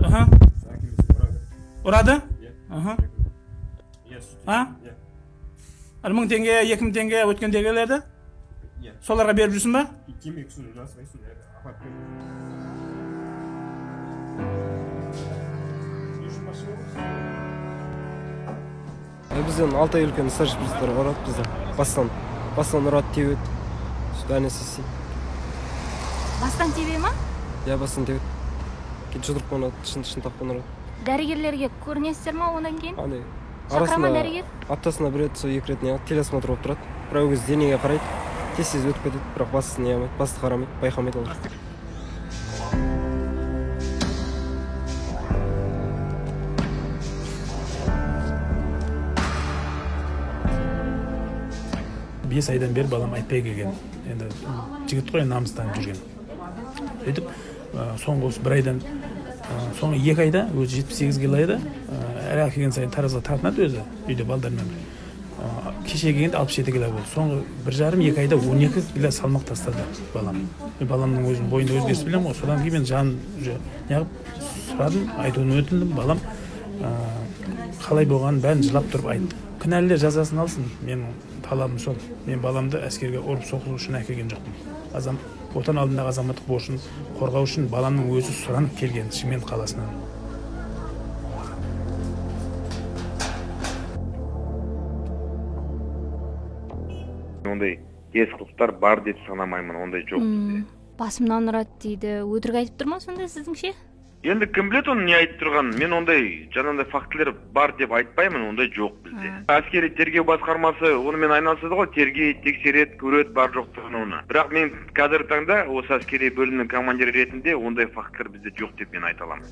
Aha. Ұрады? Aha. Ha? 1000 теңге, 2000 теңге өткендегілерді? Соларға беріп жүрсің ба? Бізден 6 ай үлкен стажировщиктер ұрады бізден. Бастан ұрады, тебеді. Бәріне істейді. Бастан тебе ма? Я бастан тебеді. Кейін жұдырықпен ұрады, шын тақпен ұрады. Дәрігерлерге көрінесіздер ма одан кейін? Андай. Шақырама дәрігер? Аптасына бір рет, 2 рет телосмотр болып тұрады. Бірақ өз денеге қарайды. Тез өтіп кетеді, бірақ басты не алмайды, басты қарамайды, байқамайды олар. Бес айдан бері балам айтпай келген. Енді жігіт қой намыстанып жүрген. Сөйтіп, соңғы осы 1 айдан, соңғы 2 айда, өзі 78 килода, әр келген сайын таразға тартынады өзі, үйде балдармен. Кеше келгенде 67 кило болды. Соңғы 1,5-2 айда 12 кило салмақ тастады балам. Баламның өзінің бойында өзгеріс білем ғой. Содан кейін мен жан неғып сұрадым, айтуын өтіндім. Балам қалай болғанын бәрін жылап тұрып айтты. Кінәлілер жазасын алсын. Менің талабым сол. Мен баламды әскерге ұрып соғу үшін әкелген жоқпын. Отан алдындағы азаматтық борышын қорғау үшін баламның өзі сұранып келген Шымкент қаласынан. Ондай кез қылықтар бар деп санамаймын, ондай жоқ бізде. Басымнан ұрады дейді. Өтірік айтып тұр ма сонда сіздің ше? Енді кім біледі оны не айтып тұрғанын? Мен ондай жаңағындай фактілер бар деп айтпаймын, ондай жоқ бізде. Әскери тергеу басқармасы онымен айналысады ғой, тергейді, тексереді, көреді бар жоқтығын оны. Бірақ мен қазіргі таңда осы әскери бөлімнің командирі ретінде ондай фактілер бізде жоқ деп мен айта аламын.